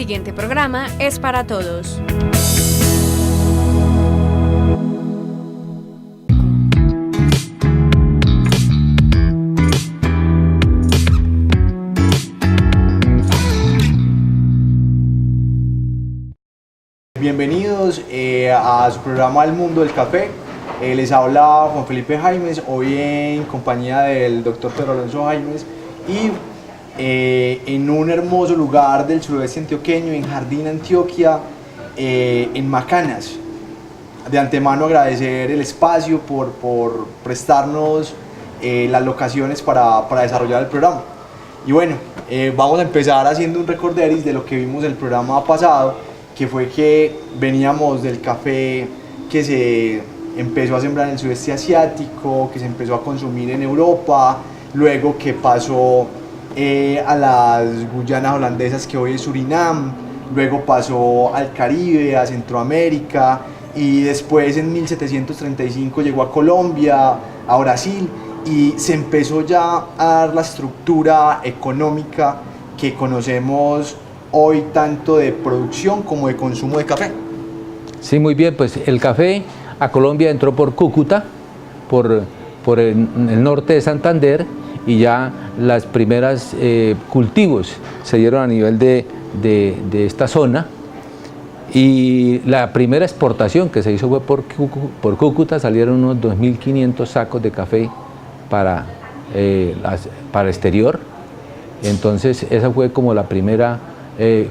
siguiente programa es para todos. Bienvenidos a su programa El Mundo del Café. Les habla Juan Felipe Jaimes, hoy en compañía del doctor Pedro Alonso Jaimes y en un hermoso lugar del suroeste antioqueño, en Jardín Antioquia, en Macanas. De antemano agradecer el espacio por prestarnos las locaciones para desarrollar el programa. Y bueno, vamos a empezar haciendo un recorderis de lo que vimos en el programa pasado, que fue que veníamos del café que se empezó a sembrar en el sudeste asiático, que se empezó a consumir en Europa, luego que pasó a las Guyanas holandesas, que hoy es Surinam, luego pasó al Caribe, a Centroamérica, y después en 1735 llegó a Colombia, a Brasil, y se empezó ya a dar la estructura económica que conocemos hoy, tanto de producción como de consumo de café. Sí, muy bien, pues el café a Colombia entró por Cúcuta, por el norte de Santander, y ya las primeras cultivos se dieron a nivel de esta zona, y la primera exportación que se hizo fue por Cúcuta. Salieron unos 2.500 sacos de café para exterior. Entonces esa fue como la primera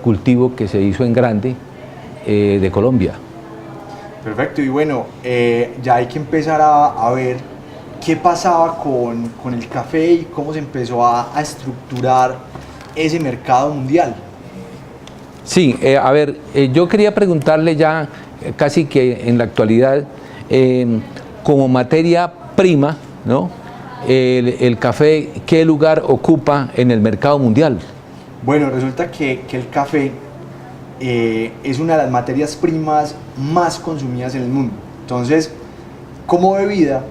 cultivo que se hizo en grande de Colombia. Perfecto, y bueno, ya hay que empezar a ver qué pasaba con el café y cómo se empezó a estructurar ese mercado mundial. Sí, a ver, yo quería preguntarle ya casi que en la actualidad, como materia prima, ¿no? El café, ¿qué lugar ocupa en el mercado mundial? Bueno, resulta que el café es una de las materias primas más consumidas en el mundo. Entonces, como bebida,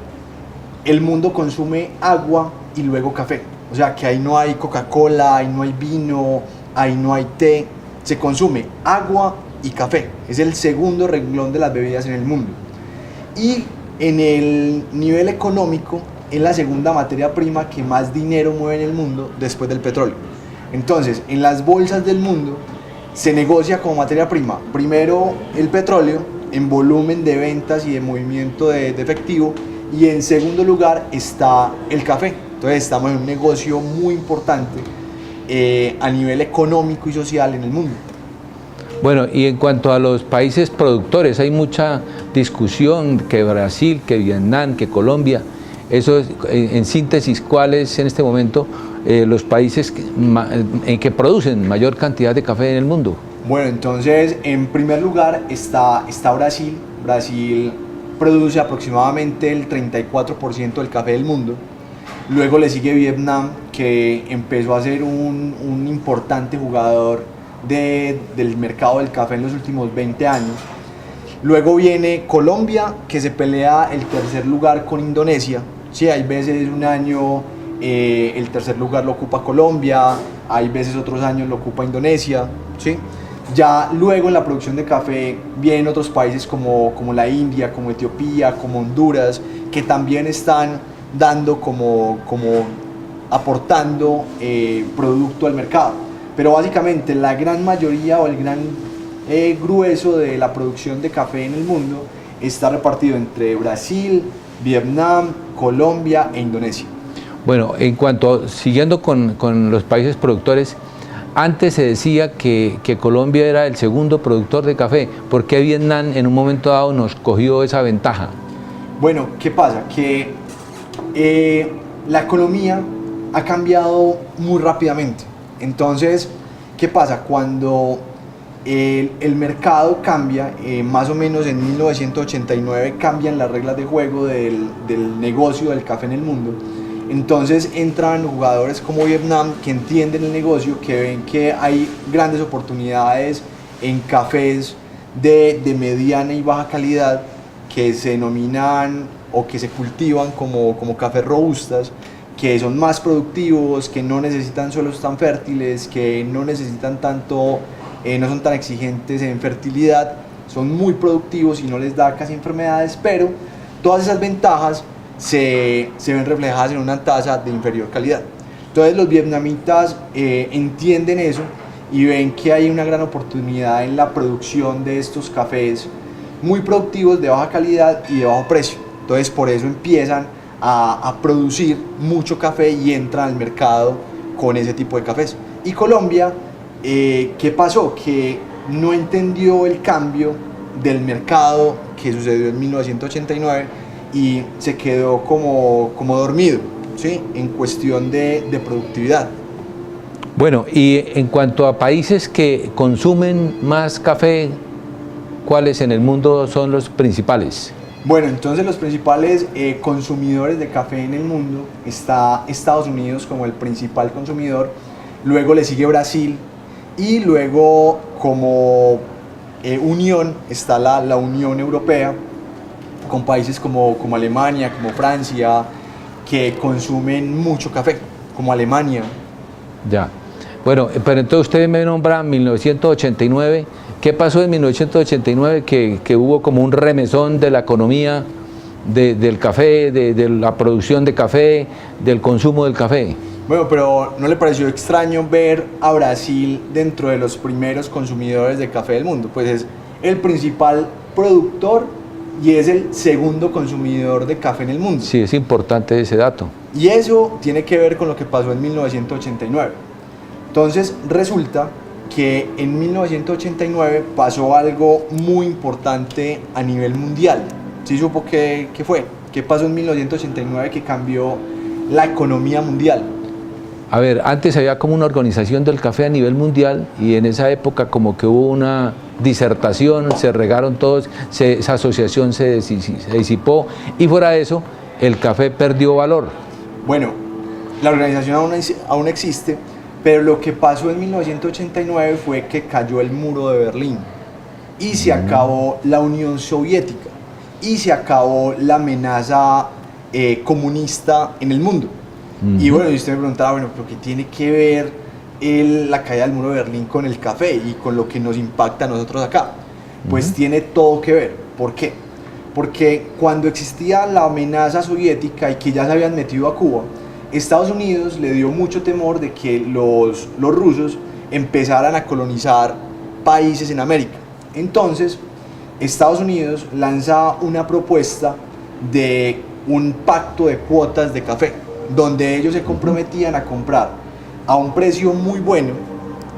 el mundo consume agua y luego café. O sea que ahí no hay Coca-Cola, ahí no hay vino, ahí no hay té. Se consume agua y café. Es el segundo renglón de las bebidas en el mundo. Y en el nivel económico, es la segunda materia prima que más dinero mueve en el mundo después del petróleo. Entonces, en las bolsas del mundo se negocia como materia prima primero el petróleo en volumen de ventas y de movimiento de efectivo, y en segundo lugar está el café. Entonces estamos en un negocio muy importante a nivel económico y social en el mundo. Bueno, y en cuanto a los países productores, hay mucha discusión, que Brasil, que Vietnam, que Colombia. Eso es, en síntesis, ¿cuáles en este momento los países que producen mayor cantidad de café en el mundo? Bueno, entonces en primer lugar está Brasil. Brasil produce aproximadamente el 34% del café del mundo. Luego le sigue Vietnam, que empezó a ser un importante jugador del mercado del café en los últimos 20 años. Luego viene Colombia, que se pelea el tercer lugar con Indonesia. Sí, hay veces un año el tercer lugar lo ocupa Colombia, hay veces otros años lo ocupa Indonesia, ¿sí? Ya luego en la producción de café vienen otros países como la India, como Etiopía, como Honduras, que también están dando aportando producto al mercado. Pero básicamente la gran mayoría o el gran grueso de la producción de café en el mundo está repartido entre Brasil, Vietnam, Colombia e Indonesia. Bueno, siguiendo con los países productores, antes se decía que Colombia era el segundo productor de café. ¿Por qué Vietnam en un momento dado nos cogió esa ventaja? Bueno, ¿qué pasa? Que la economía ha cambiado muy rápidamente. Entonces, ¿qué pasa? Cuando el mercado cambia, más o menos en 1989 cambian las reglas de juego del negocio del café en el mundo. Entonces entran jugadores como Vietnam, que entienden el negocio, que ven que hay grandes oportunidades en cafés de mediana y baja calidad, que se denominan o que se cultivan como cafés robustas, que son más productivos, que no necesitan suelos tan fértiles, que no necesitan tanto no son tan exigentes en fertilidad, son muy productivos y no les da casi enfermedades, pero todas esas ventajas se ven reflejadas en una tasa de inferior calidad. Entonces los vietnamitas entienden eso y ven que hay una gran oportunidad en la producción de estos cafés muy productivos, de baja calidad y de bajo precio. Entonces por eso empiezan a producir mucho café y entran al mercado con ese tipo de cafés. Y Colombia, ¿qué pasó? Que no entendió el cambio del mercado que sucedió en 1989 y se quedó como dormido, ¿sí? En cuestión de productividad. Bueno, y en cuanto a países que consumen más café, ¿cuáles en el mundo son los principales? Bueno, entonces los principales consumidores de café en el mundo está Estados Unidos como el principal consumidor, luego le sigue Brasil y luego como unión está la Unión Europea con países como Alemania, como Francia, que consumen mucho café, como Alemania. Ya. Bueno, pero entonces usted me nombra 1989. ¿Qué pasó en 1989? Que hubo como un remesón de la economía del café, de la producción de café, del consumo del café. Bueno, pero ¿no le pareció extraño ver a Brasil dentro de los primeros consumidores de café del mundo? Pues es el principal productor y es el segundo consumidor de café en el mundo. Sí, es importante ese dato. Y eso tiene que ver con lo que pasó en 1989. Entonces resulta que en 1989 pasó algo muy importante a nivel mundial. ¿Sí supo qué fue? ¿Qué pasó en 1989 que cambió la economía mundial? A ver, antes había como una organización del café a nivel mundial y en esa época como que hubo una disertación, se regaron todos, esa asociación se disipó y fuera de eso el café perdió valor. Bueno, la organización aún existe, pero lo que pasó en 1989 fue que cayó el muro de Berlín y se acabó la Unión Soviética y se acabó la amenaza comunista en el mundo. Y bueno, y usted me preguntaba, bueno, ¿pero qué tiene que ver la caída del muro de Berlín con el café y con lo que nos impacta a nosotros acá? Pues tiene todo que ver. ¿Por qué? Porque cuando existía la amenaza soviética y que ya se habían metido a Cuba, Estados Unidos le dio mucho temor de que los rusos empezaran a colonizar países en América. Entonces, Estados Unidos lanza una propuesta de un pacto de cuotas de café, donde ellos se comprometían a comprar a un precio muy bueno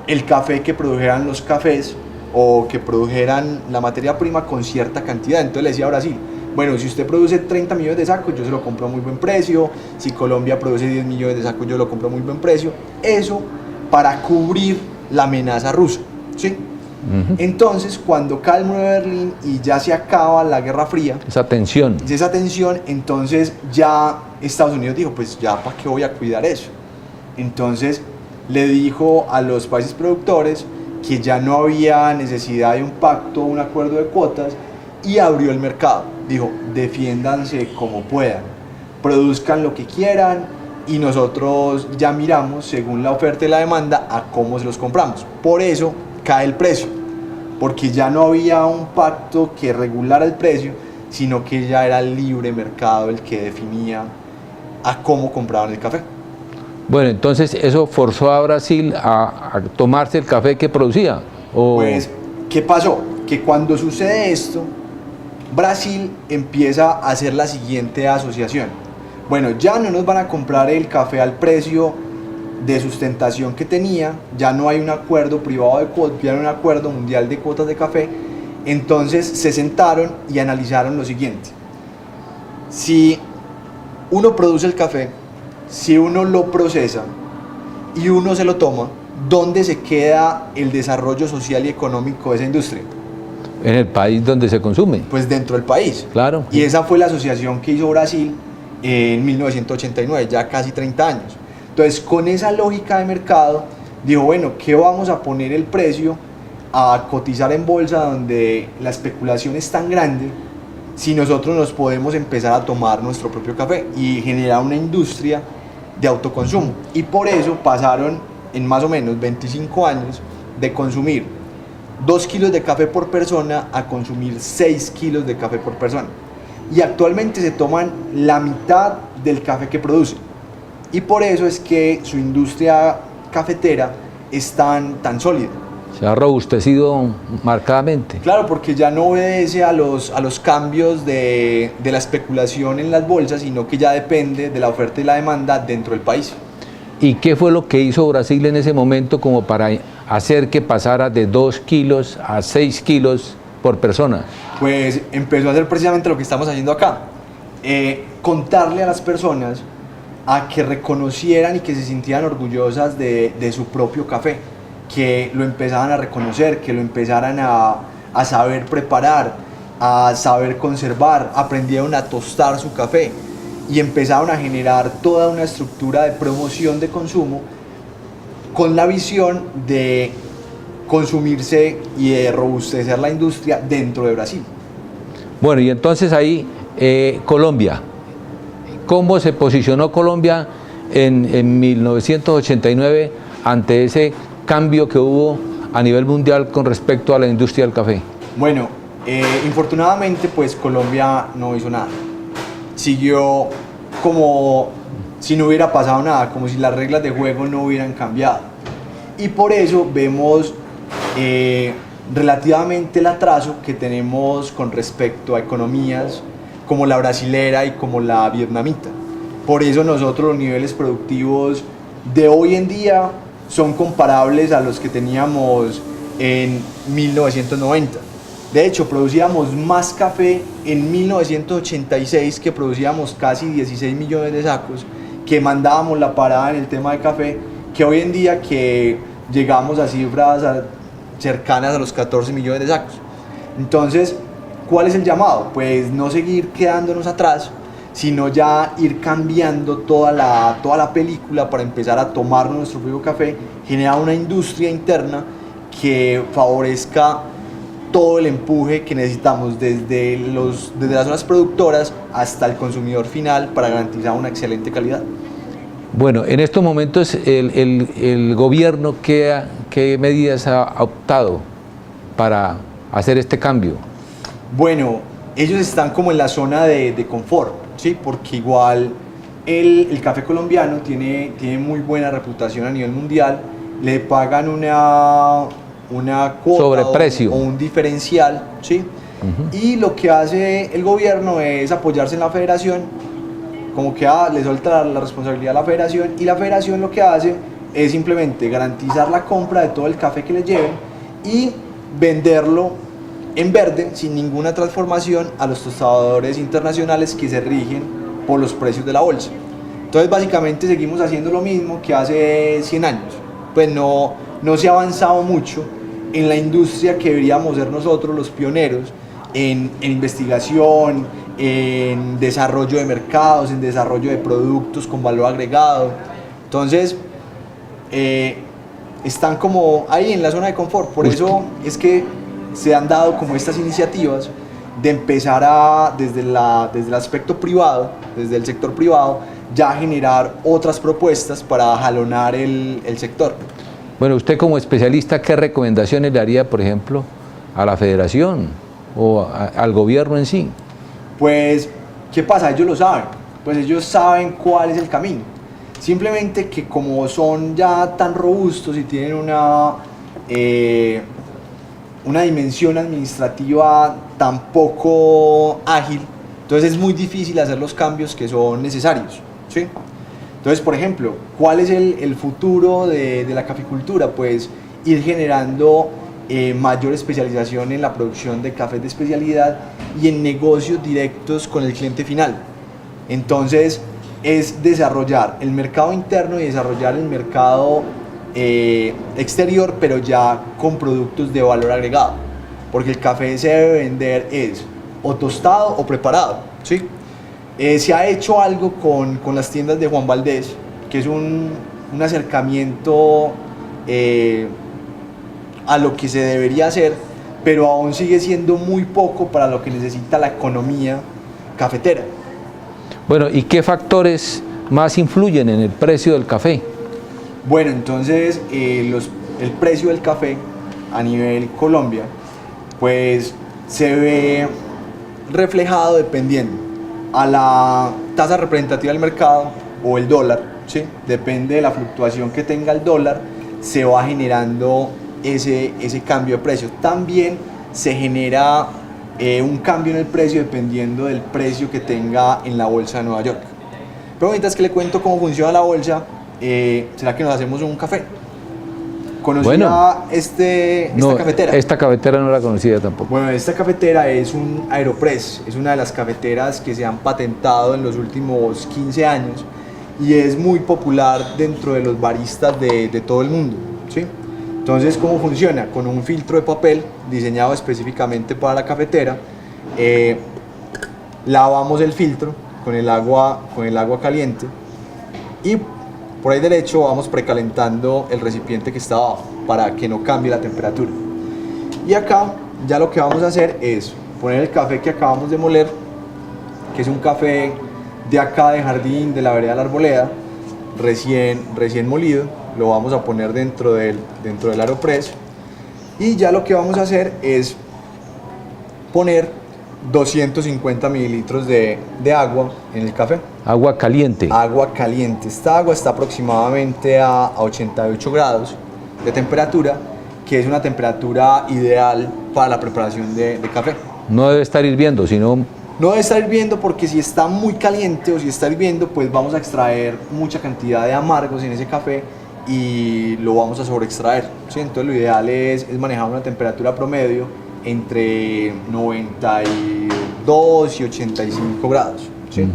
el café que produjeran los cafés o que produjeran la materia prima con cierta cantidad. Entonces le decía a Brasil, bueno, si usted produce 30 millones de sacos, yo se lo compro a muy buen precio. Si Colombia produce 10 millones de sacos, yo lo compro a muy buen precio. Eso para cubrir la amenaza rusa, ¿sí? Entonces, cuando cae el muro de Berlín y ya se acaba la Guerra Fría, esa tensión, entonces ya Estados Unidos dijo, pues ya para qué voy a cuidar eso. Entonces le dijo a los países productores que ya no había necesidad de un pacto, un acuerdo de cuotas, y abrió el mercado. Dijo, defiéndanse como puedan, produzcan lo que quieran y nosotros ya miramos según la oferta y la demanda a cómo se los compramos. Por eso cae el precio, porque ya no había un pacto que regulara el precio, sino que ya era el libre mercado el que definía a cómo compraban el café. Bueno, entonces eso forzó a Brasil a tomarse el café que producía. Pues, ¿qué pasó? Que cuando sucede esto, Brasil empieza a hacer la siguiente asociación. Bueno, ya no nos van a comprar el café al precio de sustentación que tenía, ya no hay un acuerdo privado de cuotas, ya no hay un acuerdo mundial de cuotas de café. Entonces se sentaron y analizaron lo siguiente: si uno produce el café, si uno lo procesa y uno se lo toma, ¿dónde se queda el desarrollo social y económico de esa industria? En el país donde se consume. Pues dentro del país. Claro. Y esa fue la asociación que hizo Brasil en 1989, ya casi 30 años. Entonces, con esa lógica de mercado, dijo, bueno, ¿qué vamos a poner el precio a cotizar en bolsa donde la especulación es tan grande si nosotros nos podemos empezar a tomar nuestro propio café y generar una industria de autoconsumo? Y por eso pasaron en más o menos 25 años de consumir 2 kilos de café por persona a consumir 6 kilos de café por persona. Y actualmente se toman la mitad del café que producen. Y por eso es que su industria cafetera es tan sólida. Se ha robustecido marcadamente. Claro, porque ya no obedece a los cambios de la especulación en las bolsas, sino que ya depende de la oferta y la demanda dentro del país. ¿Y qué fue lo que hizo Brasil en ese momento como para hacer que pasara de 2 kilos a 6 kilos por persona? Pues empezó a hacer precisamente lo que estamos haciendo acá. Contarle a las personas a que reconocieran y que se sintieran orgullosas de su propio café, que lo empezaran a reconocer, que lo empezaran a saber preparar, a saber conservar, aprendieron a tostar su café y empezaron a generar toda una estructura de promoción de consumo con la visión de consumirse y de robustecer la industria dentro de Brasil. Bueno, y entonces ahí Colombia. ¿Cómo se posicionó Colombia en 1989 ante ese cambio que hubo a nivel mundial con respecto a la industria del café? Bueno, infortunadamente pues Colombia no hizo nada. Siguió como si no hubiera pasado nada, como si las reglas de juego no hubieran cambiado. Y por eso vemos relativamente el atraso que tenemos con respecto a economías como la brasilera y como la vietnamita. Por eso nosotros los niveles productivos de hoy en día son comparables a los que teníamos en 1990. De hecho, producíamos más café en 1986, que producíamos casi 16 millones de sacos, que mandábamos la parada en el tema de café, que hoy en día que llegamos a cifras cercanas a los 14 millones de sacos. Entonces, ¿cuál es el llamado? Pues no seguir quedándonos atrás, sino ya ir cambiando toda la película para empezar a tomar nuestro propio café, generar una industria interna que favorezca todo el empuje que necesitamos desde las zonas productoras hasta el consumidor final para garantizar una excelente calidad. Bueno, en estos momentos el gobierno, ¿qué medidas ha optado para hacer este cambio? Bueno, ellos están como en la zona de confort, ¿sí? Porque igual el café colombiano tiene muy buena reputación a nivel mundial, le pagan una cuota sobreprecio o un diferencial, ¿sí? Y lo que hace el gobierno es apoyarse en la federación, como que le suelta la responsabilidad a la federación, y la federación lo que hace es simplemente garantizar la compra de todo el café que les lleven y venderlo en verde sin ninguna transformación a los tostadores internacionales que se rigen por los precios de la bolsa. Entonces básicamente seguimos haciendo lo mismo que hace 100 años. Pues no se ha avanzado mucho en la industria que deberíamos ser nosotros los pioneros en investigación, en desarrollo de mercados, en desarrollo de productos con valor agregado. Entonces están como ahí en la zona de confort. Por eso es que se han dado como estas iniciativas de empezar desde el aspecto privado, desde el sector privado, ya generar otras propuestas para jalonar el sector. Bueno, usted como especialista, ¿qué recomendaciones le haría, por ejemplo, a la federación o al gobierno en sí? Pues, ¿qué pasa? Ellos lo saben, pues ellos saben cuál es el camino. Simplemente que como son ya tan robustos y tienen una dimensión administrativa tan poco ágil, entonces es muy difícil hacer los cambios que son necesarios, ¿sí? Entonces, por ejemplo, ¿cuál es el futuro de la caficultura? Pues ir generando mayor especialización en la producción de cafés de especialidad y en negocios directos con el cliente final. Entonces, es desarrollar el mercado interno y desarrollar el mercado exterior, pero ya con productos de valor agregado, porque el café se debe vender es o tostado o preparado, ¿sí? Se ha hecho algo con las tiendas de Juan Valdez, que es un acercamiento a lo que se debería hacer, pero aún sigue siendo muy poco para lo que necesita la economía cafetera. Bueno, ¿y qué factores más influyen en el precio del café? Bueno, entonces el precio del café a nivel Colombia, pues se ve reflejado dependiendo a la tasa representativa del mercado o el dólar, ¿sí? Depende de la fluctuación que tenga el dólar, se va generando ese cambio de precio. También se genera un cambio en el precio dependiendo del precio que tenga en la bolsa de Nueva York. Pero mientras que le cuento cómo funciona la bolsa, ¿será que nos hacemos un café? ¿Conocía esta cafetera? Esta cafetera no la conocía tampoco. Bueno, esta cafetera es un Aeropress, es una de las cafeteras que se han patentado en los últimos 15 años y es muy popular dentro de los baristas de todo el mundo, ¿sí? Entonces, ¿cómo funciona? Con un filtro de papel diseñado específicamente para la cafetera, lavamos el filtro con el agua caliente y por ahí derecho vamos precalentando el recipiente que está abajo para que no cambie la temperatura. Y acá ya lo que vamos a hacer es poner el café que acabamos de moler, que es un café de acá de Jardín, de la vereda de la Arboleda, recién molido. Lo vamos a poner dentro del Aeropress y ya lo que vamos a hacer es poner 250 mililitros de agua en el café. Agua caliente. Agua caliente. Esta agua está aproximadamente a 88 grados de temperatura, que es una temperatura ideal para la preparación de café. No debe estar hirviendo, sino... No debe estar hirviendo porque si está muy caliente o si está hirviendo, pues vamos a extraer mucha cantidad de amargos en ese café y lo vamos a sobreextraer, ¿sí? Entonces lo ideal es manejar una temperatura promedio entre 92 y 85 grados, ¿sí?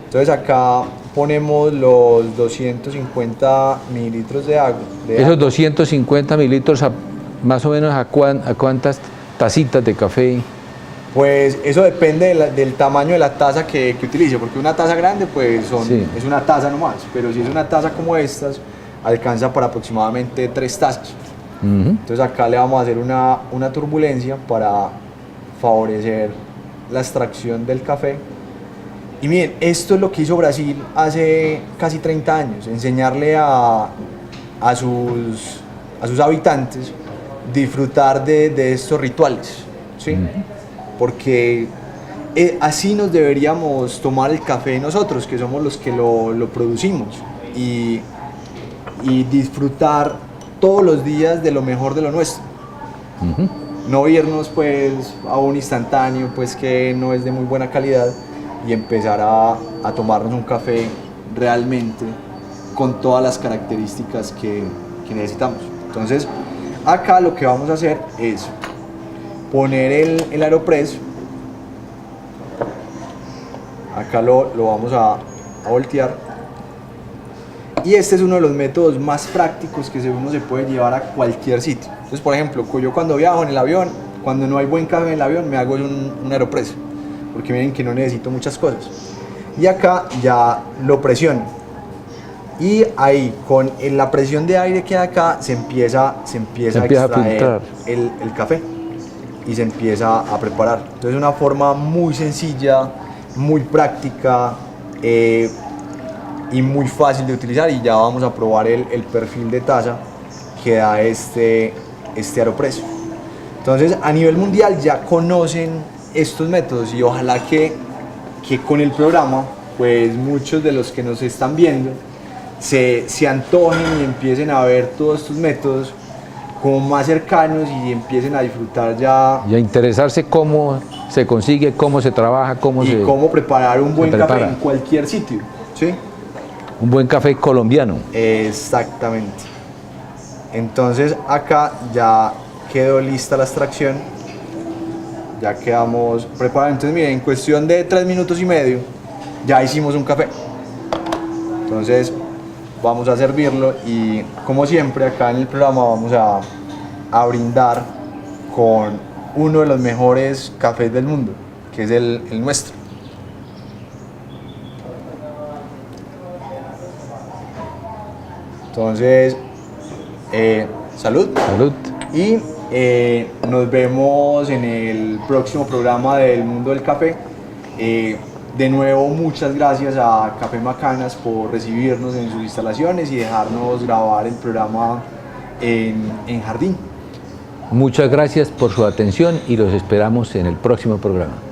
Entonces acá ponemos los 250 mililitros de agua. Esos 250 mililitros, más o menos a cuántas tacitas de café. Pues eso depende del tamaño de la taza que utilice, porque una taza grande pues es una taza nomás, pero si es una taza como estas, alcanza para aproximadamente 3 tazas. Entonces acá le vamos a hacer una turbulencia para favorecer la extracción del café. Y miren, esto es lo que hizo Brasil hace casi 30 años, enseñarle a sus habitantes disfrutar de estos rituales, ¿sí? Porque así nos deberíamos tomar el café nosotros, que somos los que lo producimos, y disfrutar todos los días de lo mejor de lo nuestro. No irnos pues a un instantáneo pues que no es de muy buena calidad y empezar a tomarnos un café realmente con todas las características que necesitamos. Entonces acá lo que vamos a hacer es poner el Aeropress, acá lo vamos a voltear, y este es uno de los métodos más prácticos que uno se puede llevar a cualquier sitio. Entonces, por ejemplo, yo cuando viajo en el avión, cuando no hay buen café en el avión, me hago un Aeropress, porque miren que no necesito muchas cosas. Y acá ya lo presiono, y ahí con la presión de aire que hay acá se empieza a extraer el café y se empieza a preparar. Entonces es una forma muy sencilla, muy práctica y muy fácil de utilizar, y ya vamos a probar el perfil de taza que da este Aeropress. Entonces a nivel mundial ya conocen estos métodos, y ojalá que con el programa pues muchos de los que nos están viendo se antojen y empiecen a ver todos estos métodos como más cercanos y empiecen a disfrutar ya. Y a interesarse cómo se consigue, cómo se trabaja, cómo preparar un buen café en cualquier sitio, ¿sí? Un buen café colombiano. Exactamente. Entonces acá ya quedó lista la extracción, ya quedamos preparados. Entonces miren, en cuestión de 3 minutos y medio ya hicimos un café. Entonces vamos a servirlo, y como siempre acá en el programa vamos a brindar con uno de los mejores cafés del mundo, que es el nuestro. Entonces, salud. Salud. Y nos vemos en el próximo programa del Mundo del Café. De nuevo, muchas gracias a Café Macanas por recibirnos en sus instalaciones y dejarnos grabar el programa en Jardín. Muchas gracias por su atención y los esperamos en el próximo programa.